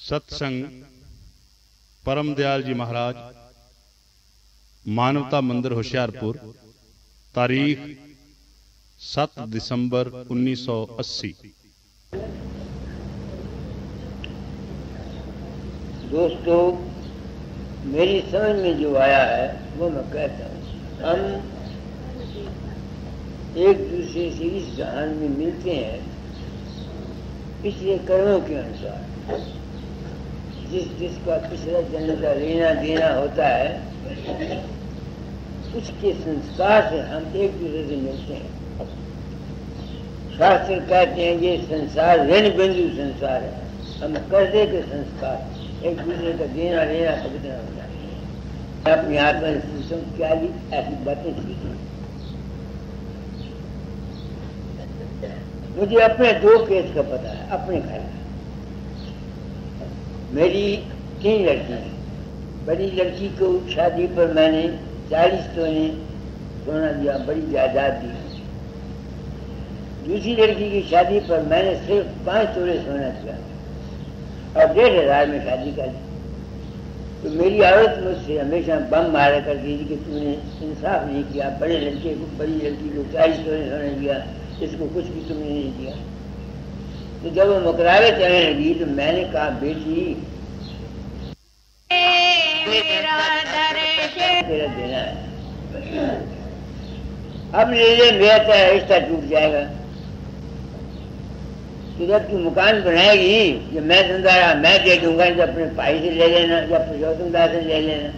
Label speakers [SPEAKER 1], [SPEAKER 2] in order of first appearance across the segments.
[SPEAKER 1] सत्संग परम दयाल जी महाराज, मानवता मंदिर होशियारपुर, तारीख 7 दिसंबर 1980।
[SPEAKER 2] दोस्तों, मेरी समझ में जो आया है वो मैं कहता हूँ। हम एक दूसरे से इस जहान में मिलते हैं पिछले कर्मों के अनुसार। जिसका पिछला जन्म का लेना देना होता है, उसके संस्कार से हम एक दूसरे से मिलते हैं। शास्त्र कहते हैं ये संसार ऋण बिंदु संसार है। हम कर्जे के संस्कार एक दूसरे का देना लेना पवित्र होता है। अपने आत्मा से क्या ली ऐसी बातें सीखी। मुझे अपने 2 केस का पता है, अपने घर का। मेरी 3 लड़की हैं। बड़ी लड़की को शादी पर मैंने 40 तोले सोना दिया, बड़ी जायदाद दी। दूसरी लड़की की शादी पर मैंने सिर्फ 5 तोले सोना दिया और 1,500 में शादी कर दी। तो मेरी औरत मुझसे हमेशा बम मारा करती थी कि तूने इंसाफ नहीं किया। बड़ी लड़की को 40 तोले सोना दिया, इसको कुछ भी तुमने नहीं दिया। तो जब वो मुकरावे चलने लगी तो मैंने कहा, बेटी तेरा देना है, अब ले ले, मेरा तेरा रिश्ता टूट जाएगा। तो जब तू मकान बनाएगी, जब मैं जिंदा रहा मैं दे दूंगा, जब अपने भाई से ले लेना या पुरुषोत्तम दास से ले लेना।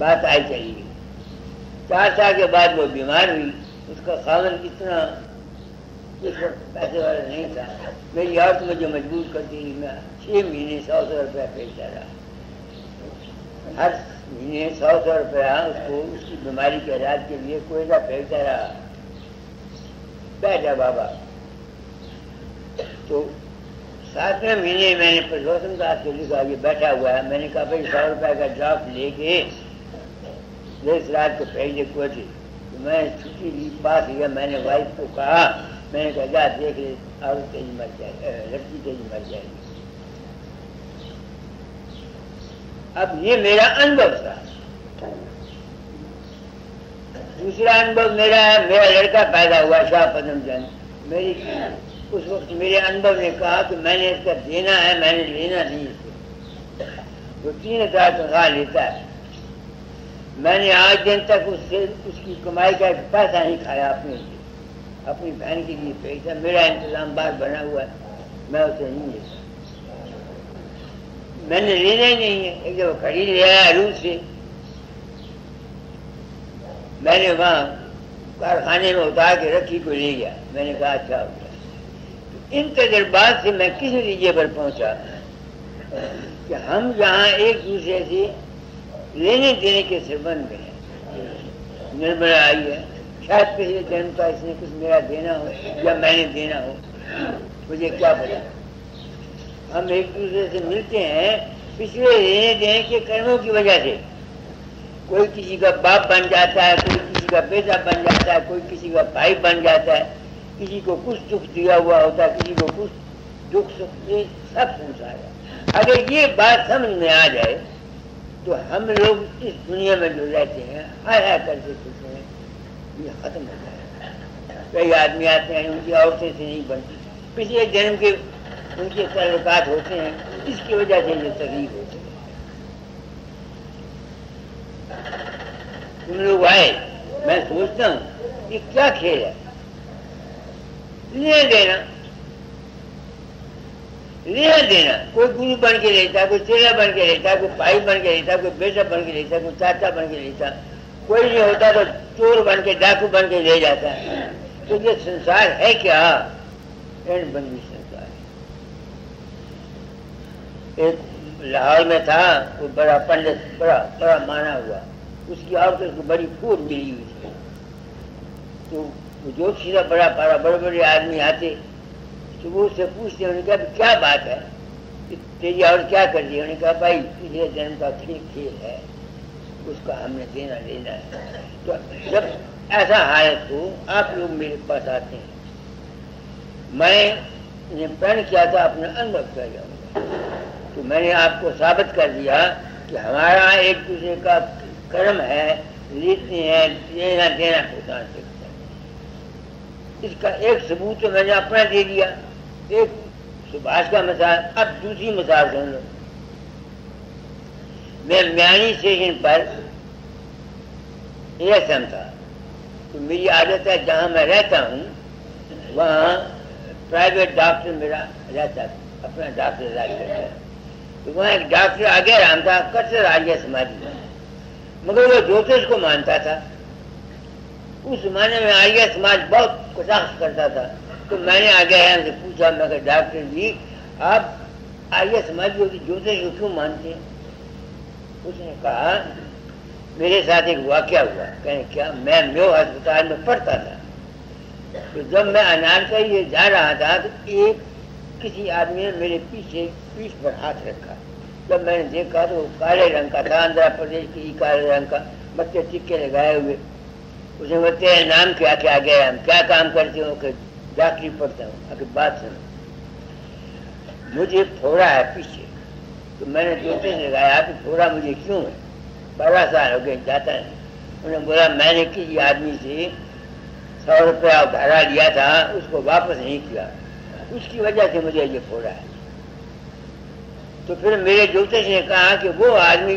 [SPEAKER 2] बात आई चली गई। 4 साल के बाद वो बीमार हुई। उसका खावन इतना उस वक्त पैसे वाला नहीं था। मेरी औरत मुझे मजबूर करती थी। मैं 6 महीने 100 रुपया फेंकता रहा। हर महीने 100 रुपया उसको उसकी बीमारी के इलाज के लिए कोयला फेंकता रहा। बैठा बाबा। तो 7वें महीने मैंने पुरुषोत्तम दास को लिखा, ये बैठा हुआ है। मैंने कहा, भाई 100 रुपये का ड्राफ्ट लेके इस रात को फेंक दे कोठी। तो मैं छुट्टी ली, पास गया। मैंने वाइफ को कहा, मैंने कहा जा देख ले, और तेजी मर जाएगी, लड़की तेजी मर जाएगी। अब ये मेरा अनुभव था। दूसरा अनुभव मेरा है, मेरा लड़का पैदा हुआ शाह पदमचंद। मेरी उस वक्त मेरे अनुभव ने कहा कि मैंने इसका देना है, मैंने लेना नहीं इसको। वो 3,000 तनख्वाह लेता है। मैंने आज दिन तक उससे उसकी कमाई का एक पैसा नहीं खाया अपने लिए, अपनी बहन के लिए पैसा। मेरा इंतजाम बार बना हुआ है, मैं उसे नहीं लेता। मैंने लेना ही नहीं है। एक जब खरीद ले आया रूस से, मैंने वहां कारखाने में उतार के रखी को ले गया। मैंने कहा अच्छा हो गया। तो इन तजुर्बात से मैं किस नतीजे पर पहुंचा कि हम जहाँ एक दूसरे से लेने देने के संबंध में है। निर्मला आई है, शायद पिछले जन्म का इसने कुछ मेरा देना हो या मैंने देना हो, मुझे क्या पता। हम एक दूसरे से मिलते हैं पिछले लेने देने के कर्मों की वजह से। कोई किसी का बाप बन जाता है, कोई किसी का बेटा बन जाता है, कोई किसी का भाई बन जाता है। किसी को कुछ दुख दिया हुआ होता है, किसी को कुछ दुख सुख, ये सब संसार है। अगर ये बात समझ में आ जाए तो हम लोग इस दुनिया में जो रहते हैं हाय करके खुश हैं, ये खत्म हो जाए। कई आदमी आते हैं, उनकी औरतें से नहीं बनती, पिछले जन्म के उनके ताल्लुकात होते हैं, इसकी वजह से ये तकलीफ होती है। तुम लोग आए, मैं सोचता हूँ ये क्या खेल है। लेना देना, कोई गुरु बन के लेता है, कोई चेला बन के लेता है, कोई भाई बन के लेता है, कोई बेटा बन के लेता है, कोई चाचा बन के लेता है। कोई नहीं होता तो चोर बन के, डाकू बन के ले जाता है। तो ये संसार है क्या? ऋण बंदी संसार है। एक लाहौर में था, वो बड़ा पंडित, बड़ा माना हुआ। उसकी औरत उसको बड़ी फूट मिली हुई थी। तो जो सीधा बड़ा पारा, बड़े बड़े आदमी आते तो वो उससे पूछते, उन्होंने कहा क्या बात है, तेरी और क्या कर दिया? उन्होंने कहा भाई पिछले जन्म का खेल है, उसका हमने देना लेना है। तो जब ऐसा हालत हो, आप लोग मेरे पास आते हैं, मैं प्रण किया था अपना अनुभव कर जाऊंगा। तो मैंने आपको साबित कर दिया कि हमारा एक दूसरे का कर्म है, रीति है, लेना देना होता है। इसका एक सबूत तो मैंने अपना दे दिया, एक सुभाष का मिसाल। अब दूसरी मिसाल सुन लो। मैं म्यानी स्टेशन पर एएसएम था, तो मेरी आदत है जहाँ मैं रहता हूँ वहाँ प्राइवेट डॉक्टर मेरा रहता है, अपना डॉक्टर इलाज करता है। तो वहाँ एक डॉक्टर आगे राम था, कट्टर आर्य समाजी, मगर वो ज्योतिष को मानता था। उस जमाने में आर्य समाज बहुत कटाक्ष करता था। तो मैंने आगे से पूछा, मैं कहा डॉक्टर जी आप आर्य समाज ज्योतिष को क्यों मानते हैं? उसने कहा मेरे साथ एक वाकया हुआ। कहें क्या? मैं म्यो अस्पताल में पढ़ता था, तो जब मैं अनारकली जा रहा था तो एक किसी आदमी ने मेरे पीठ पर हाथ रखा। जब मैंने देखा तो काले रंग का था, आंध्र प्रदेश की काले रंग का, बच्चे टिक्के लगाए हुए। उसने बोलते हैं नाम क्या क्या गया, हम क्या काम करते हो? कि डॉक्टरी पढ़ता हूँ। आखिर बात सुनो, मुझे फोड़ा है पीछे। तो मैंने ज्योतिष लगाया कि फोड़ा मुझे क्यों है? 12 साल हो गए, जाता नहीं। उन्होंने बोला मैंने किसी आदमी से 100 रुपया उधारा लिया था, उसको वापस नहीं किया, उसकी वजह से मुझे ये फोड़ा है। तो फिर मेरे ज्योतिष ने कहा कि वो आदमी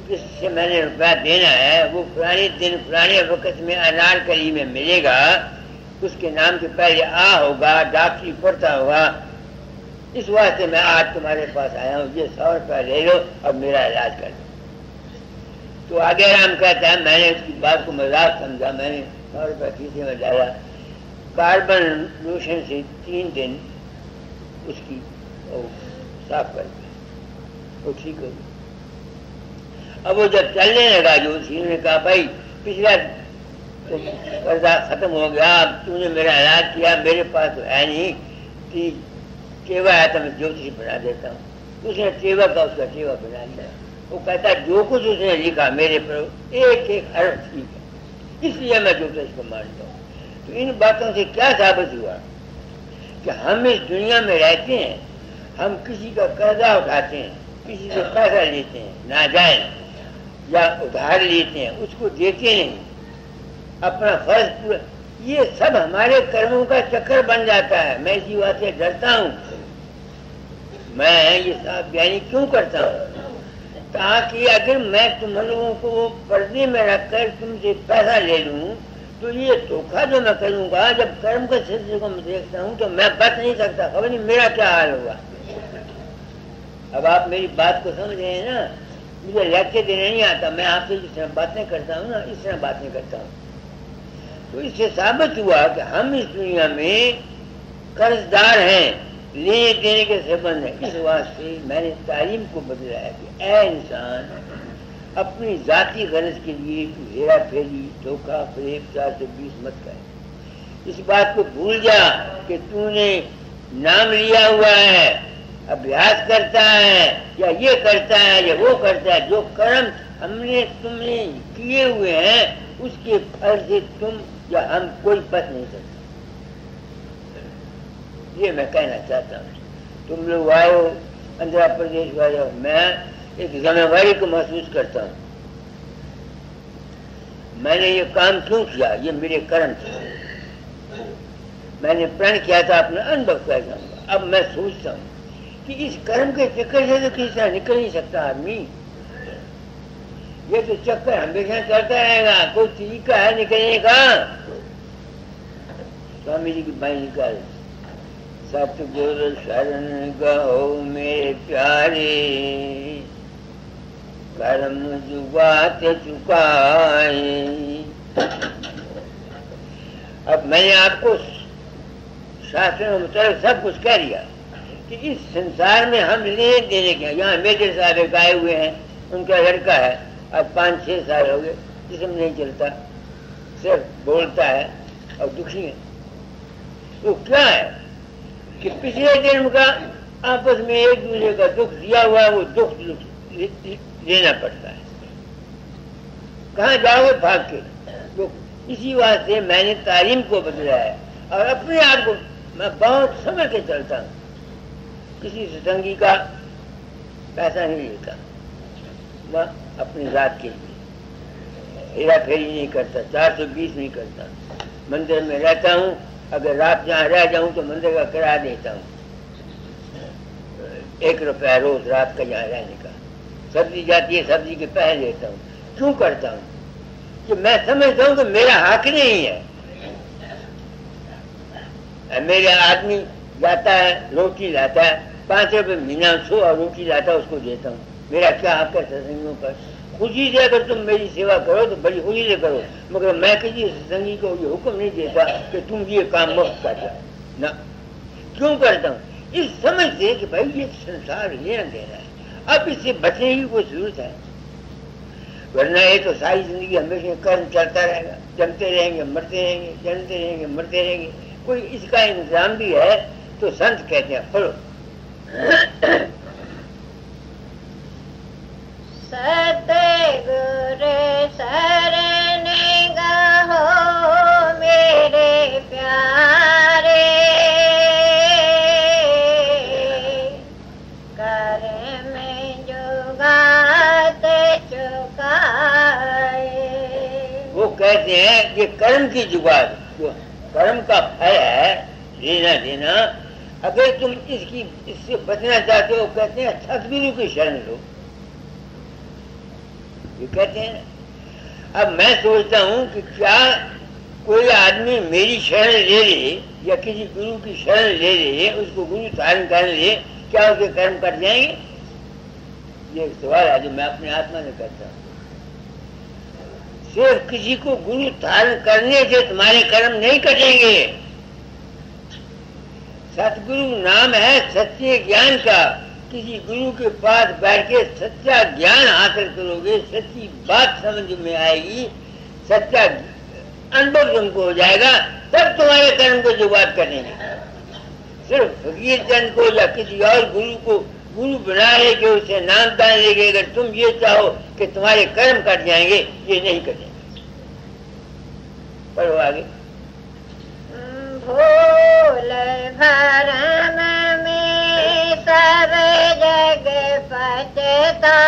[SPEAKER 2] जिससे मैंने रुपया देना है वो पुराने दिन पुराने वक्त में अनारकली में मिलेगा, उसके नाम के पहले आ होगा, डॉक्टरी पढ़ता होगा। इस वास्ते मैं आज तुम्हारे पास आया हूँ, ये 100 रुपया ले लो और मेरा इलाज कर दो। तो आगे राम कहता है मैंने उसकी बात को मजाक समझा, मैंने 100 रुपया खीसे में डाला, कार्बन लोशन से 3 दिन उसकी साफ कर दी, वो ठीक हो गई। अब वो जब चलने लगा जो उन्होंने कहा भाई पिछला तो कर्जा खत्म हो गया, अब तूने मेरा इलाज किया, मेरे पास तो है नहीं कि टेवा है तो मैं ज्योतिष बना देता हूँ। उसने टेवा का उसका टेवा बना दिया। वो कहता जो कुछ उसने लिखा मेरे पर एक एक हर्फ ठीक है, इसलिए मैं ज्योतिष को मानता हूँ। तो इन बातों से क्या साबित हुआ कि हम इस दुनिया में रहते हैं, हम किसी का कर्जा उठाते हैं, किसी से पैसा लेते हैं नाजायज या उधार लेते हैं, उसको देते नहीं, अपना फर्ज पूरा, ये सब हमारे कर्मों का चक्कर बन जाता है। मैं इसी बात से डरता हूँ, मैं ये साफ बयानी क्यों करता हूँ? ताकि अगर मैं तुम लोगों को पर्दे में रखकर तुमसे पैसा ले लूँ तो ये धोखा जो मैं करूँगा, जब कर्म के सिलसिले को मैं देखता हूँ तो मैं बच नहीं सकता, खबर नहीं मेरा क्या हाल होगा। अब आप मेरी बात को समझ रहे हैं ना? मुझे लेक्चर देने नहीं आता, मैं आपसे जिस तरह बातें करता हूँ ना इस तरह बातें करता हूँ। तो इससे साबित हुआ कि हम इस दुनिया में कर्जदार हैं, लेने देने के संबंध है। इस वास्ते मैंने तालीम को बदला है कि ऐ इंसान अपनी जाती गरज के लिए हेरा फेरी धोखा फरेब 420 मत कर। इस बात को भूल जा कि तूने नाम लिया हुआ है, अभ्यास करता है या ये करता है या वो करता है, जो कर्म तुमने किए हुए हैं उसके फल से तुम या हम कोई बच नहीं सकते। ये मैं कहना चाहता हूँ। तुम लोग आए हो आंध्र प्रदेश वाले हो, मैं एक जिम्मेवारी को महसूस करता हूँ। मैंने ये काम क्यों किया? ये मेरे कर्म थे। मैंने प्रण किया था, अपना अनुभव कर जाऊंगा। अब मैं सोचता हूँ कि इस कर्म के चक्कर से तो किसी तरह निकल नहीं सकता आदमी। ये तो चक्कर हमेशा चलता रहेगा, कोई तरीका है निकलने का? स्वामी जी की बाई निकाल, सतगुरु शरण गहो मेरे प्यारे, कर्म जुगात चुकाए। अब मैंने आपको शास्त्रों में सब कुछ कह दिया कि इस संसार में हम लेने देने के। यहाँ मेजर साहब एक आए हुए हैं, उनका लड़का है, अब 5-6 साल हो गए, जिसम नहीं चलता, सिर्फ बोलता है और दुखी है। तो क्या है कि पिछले जन्म का आपस में एक दूसरे का दुख दिया हुआ है, वो दुख लेना पड़ता है। कहाँ जाओगे भाग के? तो इसी वास्ते मैंने तालीम को बदला है और अपने आप को मैं बहुत समझ के चलता हूँ। किसी सत्संगी का पैसा नहीं लेता, न अपनी जात के लिए हेरा फेरी नहीं करता, 420 नहीं करता। मंदिर में रहता हूँ, अगर रात जहाँ रह जाऊँ तो मंदिर का किराया देता हूँ, 1 रुपया रोज रात का यहाँ रहने का। सब्जी जाती है, सब्जी के पैसे देता हूँ। क्यों करता हूँ? कि मैं समझता हूँ कि मेरा हक नहीं है। मेरे आदमी जाता है, रोटी लाता है, 5 रुपये महीना 100 और रोटी लाता है, उसको देता हूँ। मेरा क्या हक है सत्संगियों पर? खुशी से अगर तुम मेरी सेवा करो तो बड़ी खुशी से करो, मगर मैं किसी सत्संगी को ये हुक्म नहीं देता कि तुम ये काम मुफ्त कर दो ना। क्यों करता हूँ? इस समझ से कि भाई ये संसार लेना देना है, अब इससे बचने की कोई जरूरत है। वरना ये तो सारी जिंदगी हमेशा कर्म चलता रहेगा, जमते रहेंगे, मरते रहेंगे, जमते रहेंगे, मरते रहेंगे। कोई इसका इंतजाम भी है तो संत कहते हैं फलो।
[SPEAKER 3] सतगुरु शरण गहो मेरे प्यारे, कर्म जुगात चुकाए।
[SPEAKER 2] वो कहते हैं ये कर्म की जुगात, जो कर्म का फल है लेना देना, अगर तुम इससे बचना चाहते हो, कहते हैं सतगुरु की शरण लो। ये कहते हैं। अब मैं सोचता हूँ कि क्या कोई आदमी मेरी शरण ले ले या किसी गुरु की शरण ले ले, उसको गुरु धारण कर ले, क्या उसके कर्म कट जाएंगे? ये सवाल है जो मैं अपने आत्मा से करता हूँ। सिर्फ किसी को गुरु धारण करने से तुम्हारे कर्म नहीं कटेंगे। सतगुरु नाम है सच्चे ज्ञान का। किसी गुरु के पास बैठ के सच्चा ज्ञान हासिल करोगे, सच्ची बात समझ में आएगी, सच्चा अनुभव तुमको हो जाएगा, तब तुम्हारे कर्म को जुगात करेंगे। सिर्फ फकीर चंद को या किसी और गुरु को गुरु बना ले के उसे नाम दान लेके अगर तुम ये चाहो कि तुम्हारे कर्म कट जाएंगे, ये नहीं कटेंगे। पढ़ो आगे।
[SPEAKER 3] भूल भरम में सब जग पचता,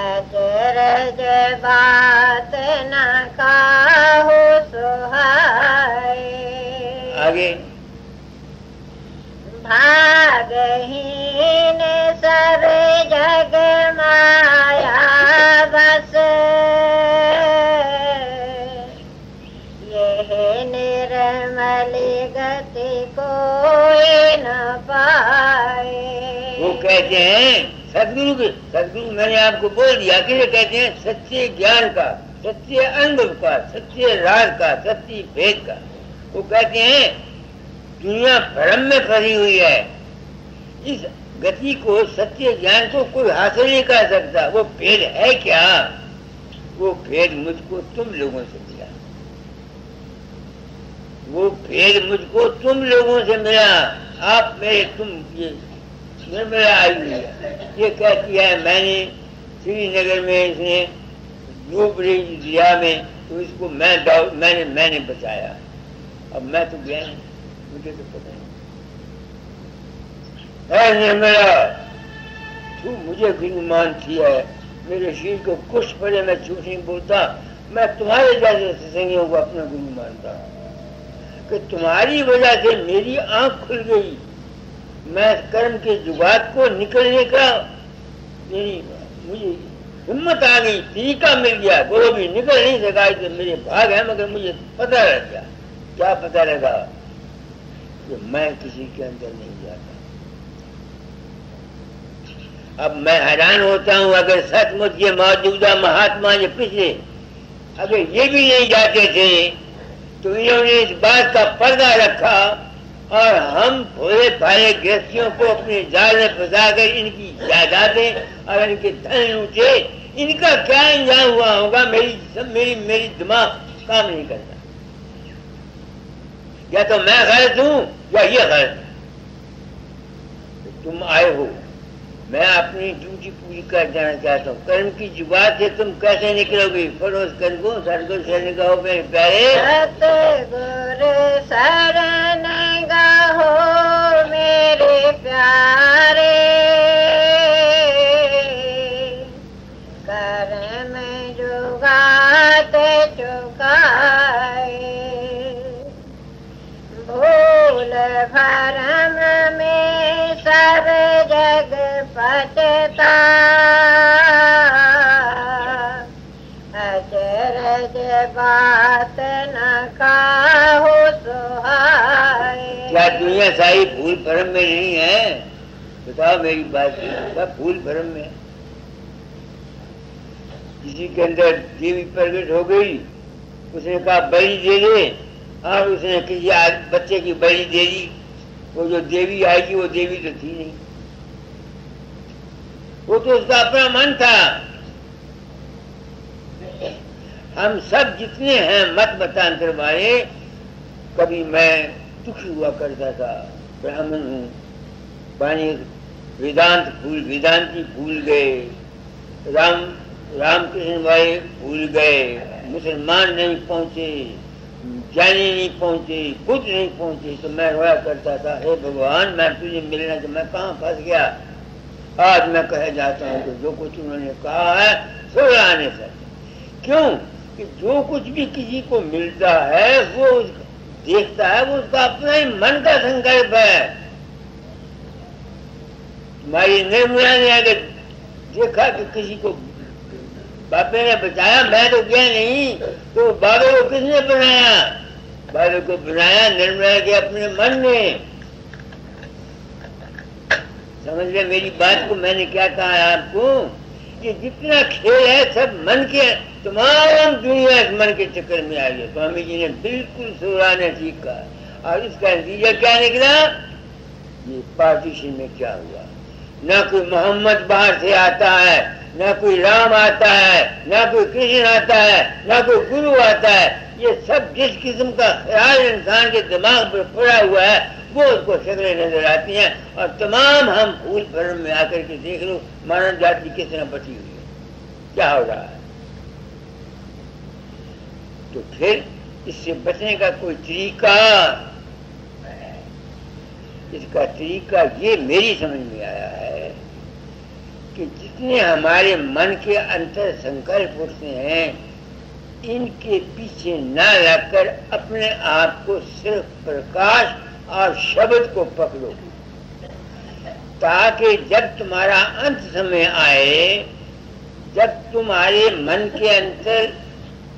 [SPEAKER 3] अचरज बात न काहू सुहाए।
[SPEAKER 2] आगे।
[SPEAKER 3] भागहीन सब जग माया बस, यह निर्मल गति कोई न पाए।
[SPEAKER 2] वो कहते हैं सदगुरु मैंने आपको बोल दिया कि कहते हैं सच्चे ज्ञान का, सच्चे अनुभव का, सच्चे राज का, सच्ची भेद का। वो कहते हैं दुनिया भ्रम में फंसी हुई है, इस गति को, सच्चे ज्ञान को कोई हासिल नहीं कर सकता। वो भेद है क्या? वो भेद मुझको तुम लोगों से मिला, वो भेद मुझको तुम लोगों से मिला। आप मेरे, तुम ये निर्मला आई हुई है, ये कहती है मैंने श्रीनगर में इसने डूबरी दिया में, तो इसको मैंने बचाया। अब मैं तो गया नहीं, मुझे तो पता नहीं। निर्मला, तू मुझे गुरुमान किया है, मेरे शरीर को कुछ पड़े, मैं झूठ नहीं बोलता। मैं तुम्हारे जैसे सत्संगियों को अपना गुरु मानता हूँ कि तुम्हारी वजह से मेरी आंख खुल गई, मैं कर्म के जुगात को निकलने का मुझे हिम्मत आ गई, तरीका मिल गया। वो भी निकल नहीं सका, तो मेरे भाग है, मगर मुझे पता लग गया। क्या पता लगा? कि मैं किसी के अंदर नहीं जाता। अब मैं हैरान होता हूं, अगर सचमुच ये मौजूदा महात्मा ये पिछले अगर ये भी नहीं जाते थे तो इन्होंने इस बात का पर्दा रखा और हम भोले भाले गृहस्थियों को अपने जाल में फंसाकर इनकी जायदादें और इनके धन लूटे। इनका क्या इंजाम हुआ होगा? मेरी दिमाग काम नहीं करता। या तो मैं गलत हूं या ये गलत है। तुम आए हो मैं अपनी ड्यूटी पूरी कर जाना चाहता हूँ। कर्म की जुबान से तुम कैसे निकलोगे? फरोज कर को सदगुरु शरण गाओ मेरे प्यारे,
[SPEAKER 3] सतगुरु शरण गाओ मेरे प्यारे, कर्म जुगात चुकाए, भूल भरम में सब जग पचता, अचरज बात न काहू सुहाए।
[SPEAKER 2] क्या दुनिया सारी भूल भरम में नहीं है? बताओ मेरी बात, सब भूल भरम में। किसी के अंदर देवी प्रकट हो गई, उसने कहा बलि दे दे, और उसने किसी बच्चे की बलि दे दी। वो जो देवी आएगी वो देवी तो थी नहीं, वो तो उसका अपना मन था। हम सब जितने हैं मत मतांतर वाले, कभी मैं दुखी हुआ करता था, ब्राह्मण हूँ, पानी वेदांती भूल गए, रामकृष्ण वाले भूल गए, मुसलमान नहीं पहुंचे, जाने नहीं पहुंचे, बुद्ध नहीं पहुंचे। तो मैं रोया करता था, हे भगवान मैं तुझे मिलना, तो मैं कहाँ फंस गया। आज मैं कह जाता हूँ कि जो कुछ उन्होंने कहा है सो आने से। क्यों कि जो कुछ भी किसी को मिलता है वो देखता है, वो उसका अपना ही मन का संकल्प है। तुम्हारी निर्मला ने अगर देखा कि किसी को बापे ने बचाया, मैं तो गया नहीं, तो बाबे को किसने बनाया? बाबे को बनाया निर्मला के अपने मन ने। समझ गए मेरी बात को? मैंने क्या कहा है आपको कि जितना खेल है सब मन के, तमाम दुनिया मन के चक्कर में आ गई। स्वामी जी ने बिल्कुल सुराने ठीक कहा। और इसका नतीजा क्या निकला? ये पार्टीशन में क्या हुआ? न कोई मोहम्मद बाहर से आता है, न कोई राम आता है, न कोई कृष्ण आता है, न कोई गुरु आता है। ये सब जिस किस्म का ख्याल इंसान के दिमाग पर पड़ा हुआ है वो उसको शक्लें नजर आती हैं। और तमाम हम भूल भरम में आकर के देख लो मानव जाति किस तरह बची हुई है, क्या हो रहा है। तो फिर इससे बचने का कोई तरीका, इसका तरीका ये मेरी समझ में आया है कि जितने हमारे मन के अंतर संकल्प उठते हैं, इनके पीछे न लगकर अपने आप को सिर्फ प्रकाश और शब्द को पकड़ो, ताकि जब तुम्हारा अंत समय आए, जब तुम्हारे मन के अंतर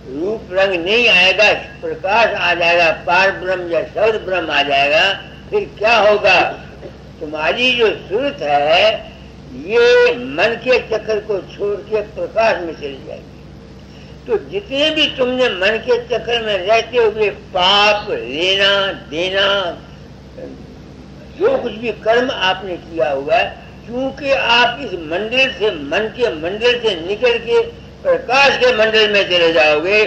[SPEAKER 2] रूप रंग नहीं आएगा, प्रकाश आ जाएगा, पार ब्रह्म या शब्द ब्रह्म आ जाएगा, फिर क्या होगा? तुम्हारी जो सूरत है ये मन के चक्कर को छोड़ के प्रकाश में चली जाएगी। तो जितने भी तुमने मन के चक्कर में रहते हुए पाप लेना देना, जो कुछ भी कर्म आपने किया हुआ है, क्योंकि आप इस मंडल से, मन के मंडल से निकल के प्रकाश के मंडल में चले जाओगे,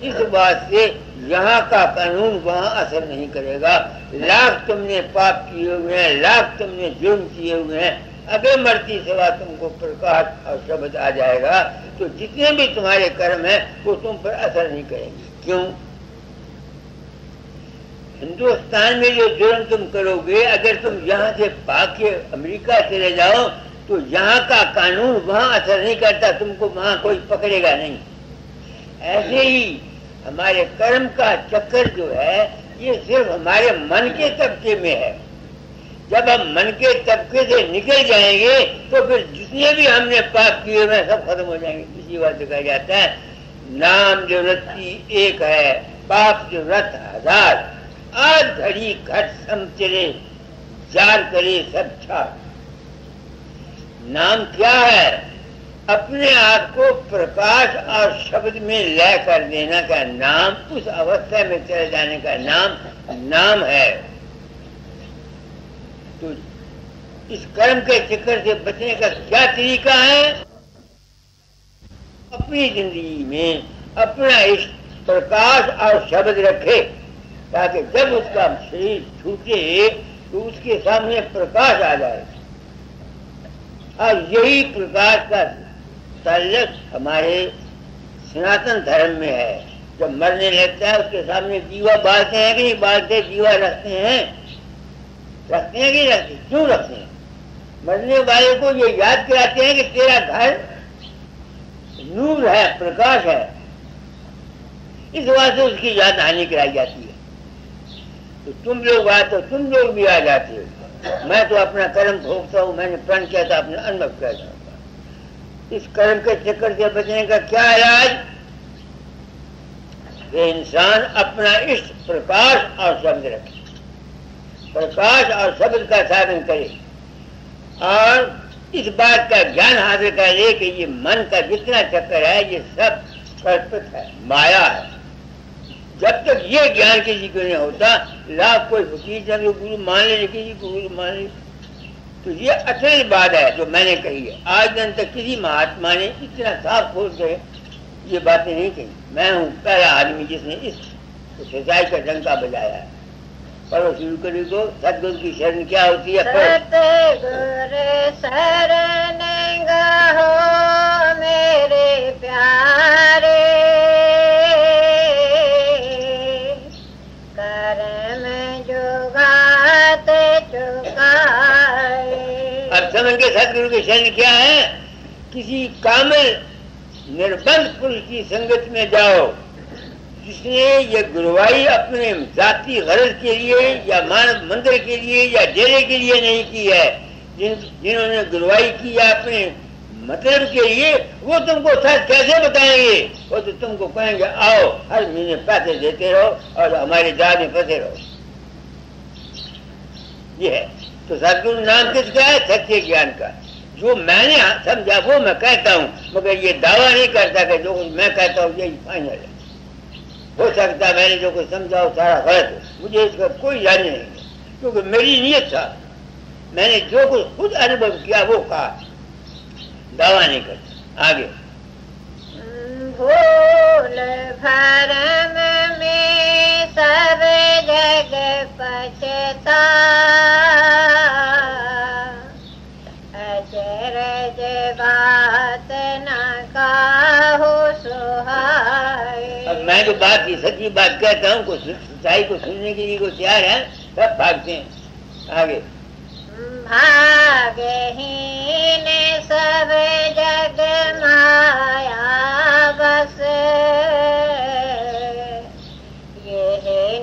[SPEAKER 2] इस बात से यहाँ का कानून वहाँ असर नहीं करेगा। लाख तुमने पाप किए हुए हैं, लाख तुमने जुर्म किए हुए हैं, अबे मरती सिवा तुमको प्रकाश और शब्द आ जाएगा, तो जितने भी तुम्हारे कर्म हैं वो तुम पर असर नहीं करेंगे। क्यों? हिंदुस्तान में जो जुर्म तुम करोगे, अगर तुम यहाँ से भाग के अमेरिका चले जाओ तो यहाँ का कानून वहाँ असर नहीं करता, तुमको वहाँ कोई पकड़ेगा नहीं। ऐसे ही हमारे कर्म का चक्कर जो है ये सिर्फ हमारे मन के तबके में है। जब हम मन के तबके से निकल जाएंगे तो फिर जितने भी हमने पाप किए हुए सब खत्म हो जाएंगे। इसी बात से कहा जाता है नाम जो रत्ती एक है, पाप जो रथ हजार, आज घड़ी घट सम चले, जार करे सब छाप। नाम क्या है? अपने आप को प्रकाश और शब्द में लय कर देना का नाम, उस अवस्था में चले जाने का नाम है। तो इस कर्म के चक्कर से बचने का क्या तरीका है? अपनी जिंदगी में अपना इस प्रकाश और शब्द रखे, ताकि जब उसका शरीर छूटे तो उसके सामने प्रकाश आ जाए। और यही प्रकाश का ताल्लुक हमारे सनातन धर्म में है। जब मरने लगता है उसके सामने दीवा बालते हैं कि नहीं बालते? दीवा रखते हैं कि रखते? क्यों रखते हैं? मरने वाले को ये याद कराते हैं कि तेरा घर नूर है, प्रकाश है। इस बात से उसकी याद हानि कराई जाती है। तो तुम लोग आए तो तुम लोग भी आ जाते हो। मैं तो अपना कर्म भोगता हूँ। मैंने प्रण किया था, अपना अनुभव किया था। इस कर्म के चक्कर से बचने का क्या इलाज? ये इंसान अपना इष्ट प्रकाश और शब्द रखे, प्रकाश और शब्द का साधन करे और इस बात का ज्ञान हासिल कर ले कि ये मन का जितना चक्कर है ये सब कल्पित है, माया है। जब तक ये ज्ञान किसी को नहीं होता, लाभ कोई फकीर गुरु मान ले, किसी को गुरु मान ले, तो ये असल बात है जो मैंने कही है। आज दिन तक किसी महात्मा ने इतना साफ खोल के ये बातें नहीं कही। मैं हूँ पहला आदमी जिसने इस सच्चाई का डंका बजाया है। पढ़ो शुरू करी को सतगुरु की शरण क्या होती है?
[SPEAKER 3] सतगुरु शरण गहो मेरे प्यारे, कर्म जुगात चुकाए।
[SPEAKER 2] अब समझ के सतगुरु की शरण क्या है? किसी कामिल निर्बंध पुरुष की संगत में जाओ जिसने ये गुरुवाई अपने जाति गरज के लिए या मानव मंदिर के लिए या डेरे के लिए नहीं की है। जिन्होंने गुरुवाई की है अपने मतलब के लिए, वो तुमको सच कैसे बताएंगे? वो तो तुमको कहेंगे आओ हर महीने पैसे देते रहो और हमारे जाल में फंसे रहो। ये है तो सतगुरु नाम किसका है? सच्चे ज्ञान का। जो मैंने समझा वो मैं कहता हूँ, मगर ये दावा नहीं करता कि जो कुछ मैं कहता हूँ यही फाइनल है। हो सकता है मैंने जो कुछ समझा हो सारा गलत हो, मुझे इसका कोई याद नहीं है, क्योंकि मेरी नीयत था। मैंने जो कुछ खुद अनुभव किया वो कहा, दावा नहीं करता। आगे
[SPEAKER 3] भूल भरम में सब जग पछता, अचरज बात न काहू सुहाए।
[SPEAKER 2] अब मैं जो बात की सच्ची बात कहता हूँ, कुछ सच्चाई को सुनने के लिए को तैयार है, सब भागते हैं। आगे
[SPEAKER 3] भागहीन सब जग माया बस, ये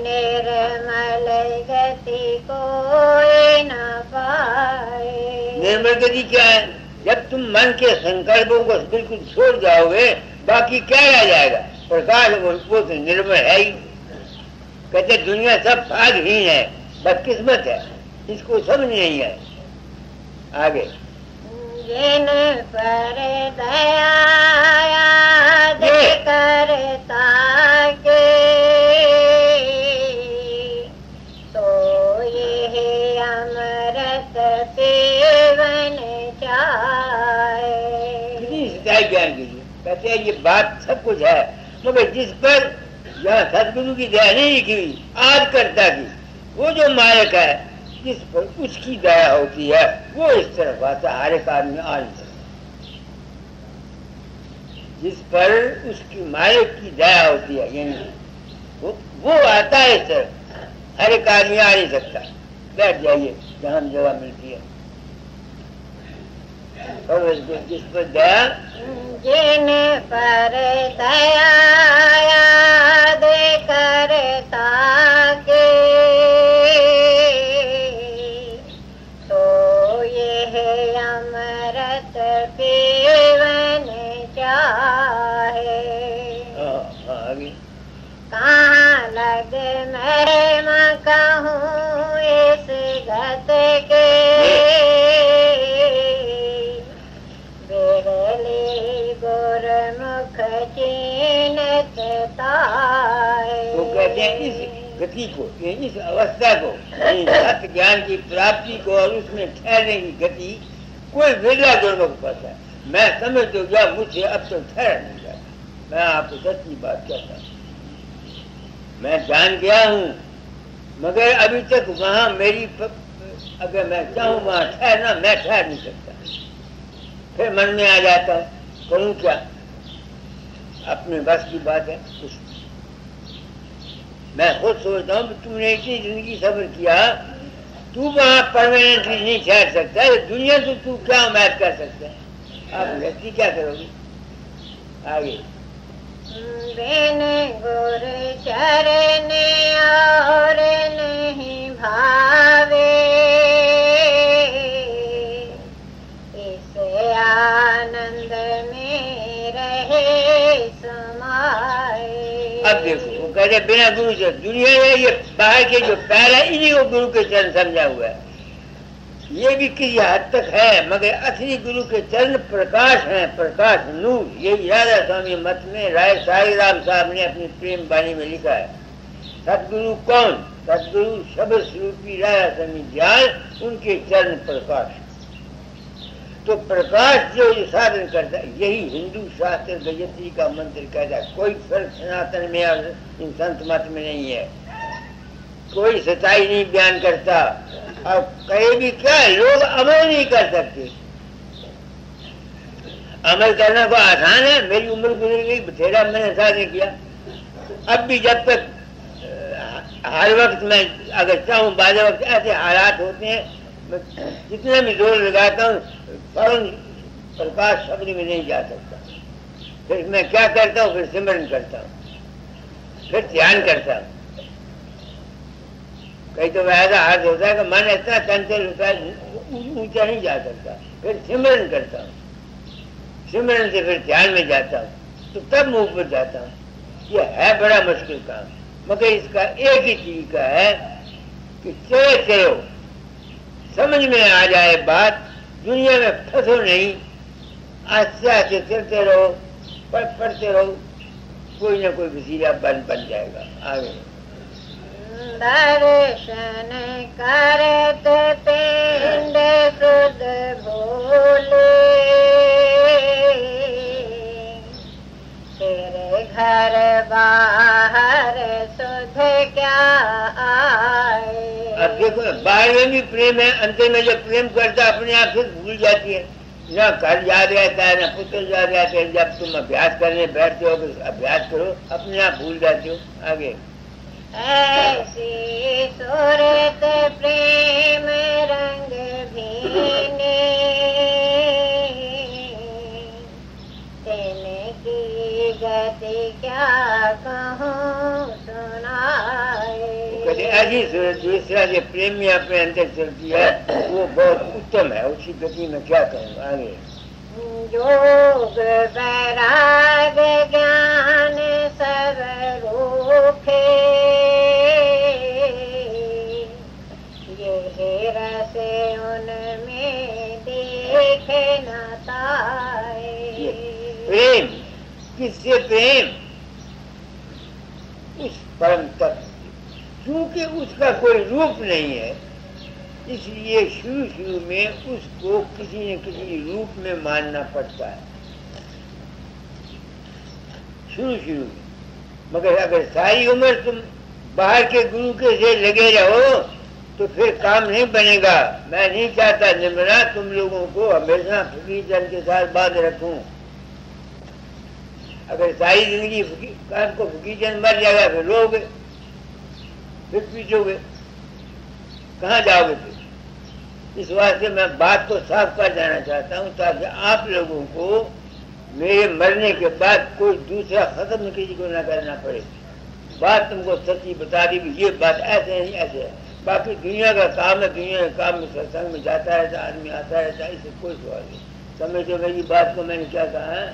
[SPEAKER 3] निर्मल गति कोई न पाए।
[SPEAKER 2] निर्मल गति क्या है? जब तुम मन के संकल्पों को बिल्कुल छोड़ जाओगे, बाकी क्या रह जाएगा? प्रकाश वो तो निर्मल है ही। कहते दुनिया सब भागहीन है, बदकिस्मत है, इसको समझ नहीं है। आगे
[SPEAKER 3] जिन पर दया याद करता के, तो ये अमृत सेवन चाहे।
[SPEAKER 2] कितनी सच्चाई ज्ञान कीजिए। कहते हैं ये बात सब कुछ है, मगर जिस पर यहाँ सतगुरु की दया नहीं लिखी हुई आज करता की, वो जो मालिक है जिस पर उसकी दया होती है वो इस तरफ आता, हर एक आदमी आ नहीं सकता। जिस पर उसकी मालिक की दया होती है यानी वो आता है इस तरफ, हर एक आदमी आ नहीं सकता। बैठ जाइए जहाँ जगह मिलती है। और जिस पर दया,
[SPEAKER 3] जिन पर दया याद करता के, तो ये अमृत पीवन चाहे। कहाँ लग मैं कहूँ इस गत के, बिरली गुरमुख चीनत ताए।
[SPEAKER 2] तो कहते हैं इस गति को, इस अवस्था को, सत्य ज्ञान की प्राप्ति को और उसमें ठहरने की गति कोई बिरला गुरमुख पाता है। मैं समझ तो गया, मुझे अब तो ठहर नहीं जाता। मैं आपको सच्ची बात कहता हूँ, मैं जान गया हूँ, मगर अभी तक वहाँ मेरी अगर मैं चाहूँ वहाँ ठहरना, मैं ठहर नहीं सकता। फिर मन में आ जाता हूँ, करूँ क्या, अपने बस की बात है कुछ। मैं खुद सोचता हूँ तुमने इतनी जिंदगी सब्र किया, तू वहां परमानेंटली नहीं ठहर सकता, दुनिया तो तू क्या उम्मीद कर सकता है, आप व्यक्ति क्या करोगे आगे।
[SPEAKER 3] बिन गुर चरण और नहीं भावे, इस आनंद में रहे समाए।
[SPEAKER 2] अब देखो वो कहते बिना गुरु से दुनिया में ये बाहर के जो पैर है इन्हीं को गुरु के चरण समझा हुआ है, ये भी किसी हद तक है, मगर असली गुरु के चरण प्रकाश है, प्रकाश नूर। ये राधा स्वामी मत में राय साई राम साहब ने अपनी प्रेम वाणी में लिखा है। सतगुरु कौन? सतगुरु शब्द स्वरूपी राधा स्वामी ज्ञान, उनके चरण प्रकाश। तो प्रकाश जो ये साधन करता है, यही हिंदू शास्त्र गायत्री का मंत्र कहता है। कोई फर्क सनातन में और इन संत मत में नहीं है, कोई सच्चाई नहीं बयान करता। अब कहे भी क्या, लोग अमल नहीं कर सकते। अमल करना को आसान है, मेरी उम्र गुजर गई, बथेरा मैंने साधन किया, अब भी जब तक हर वक्त मैं अगर चाहूँ बाजे वक्त ऐसे हालात होते हैं, मैं जितना भी जोर लगाता हूँ फौरन प्रकाश शब्द में नहीं जा सकता। फिर मैं क्या करता हूँ, फिर सिमरन करता हूँ, फिर ध्यान करता हूँ। कहीं तो ऐसा हाथ होता है कि मन इतना चंचल होता है ऊंचा नहीं जा सकता, फिर सिमरन करता हूँ, सिमरन से फिर ध्यान में जाता हूँ, तो तब मैं ऊपर जाता हूँ। ये है बड़ा मुश्किल काम, मगर इसका एक ही तरीका है कि चले चलो, समझ में आ जाए बात, दुनिया में फंसो नहीं, आस्ते आस्ते चलते रहो, पढ़ते रहो, कोई ना कोई वसीला बन जाएगा आगे।
[SPEAKER 3] दर्शन करत पिंड सुध भोले, तेरे घर बाहर सुध क्या आए।
[SPEAKER 2] अब देखो ना, बाहर में भी प्रेम है, अंतर में जो प्रेम करता अपने आप से भूल जाती है, ना घर याद रहता है ना पुत्र याद रहता है। जब तुम अभ्यास करने बैठते हो तो अभ्यास करो, अपने आप भूल जाते हो आगे।
[SPEAKER 3] ऐसी सूरत प्रेम रंग भीने, तिनकी गति क्या कहूँ सुनाए।
[SPEAKER 2] ऐसी सूरत दूसरा जो प्रेम में अपने अंदर चलती है वो बहुत उत्तम है, उसी गति में क्या कहूँ आगे।
[SPEAKER 3] योग वैराग ज्ञान सब रूखे, ये रस उनमें देख न ताए।
[SPEAKER 2] प्रेम किससे? प्रेम उस परम तत्व, क्योंकि उसका कोई रूप नहीं है, इसलिए शुरू में उसको किसी न किसी रूप में मानना पड़ता है, शुरू में। मगर अगर सारी उम्र तुम बाहर के गुरु के से लगे रहो तो फिर काम नहीं बनेगा। मैं नहीं चाहता निर्मला तुम लोगों को हमेशा फकीर चंद के साथ बांध रखूं। अगर सारी जिंदगी काम को फकीर चंद मर जाएगा फिर रोगे, फिर पीछोगे, कहाँ जाओगे फिर? इस वास्ते मैं बात को साफ कर देना चाहता हूँ ताकि आप लोगों को मेरे मरने के बाद कोई दूसरा खत्म किसी को न करना पड़े। बात तुमको सच्ची बता दी, ये बात ऐसे नहीं ऐसे है। बाकी दुनिया का काम है, दुनिया के काम में सत्संग में जाता रहता, आदमी आता रहता है, इससे कोई सवाल नहीं। समझो मेरी बात को मैंने क्या कहा है।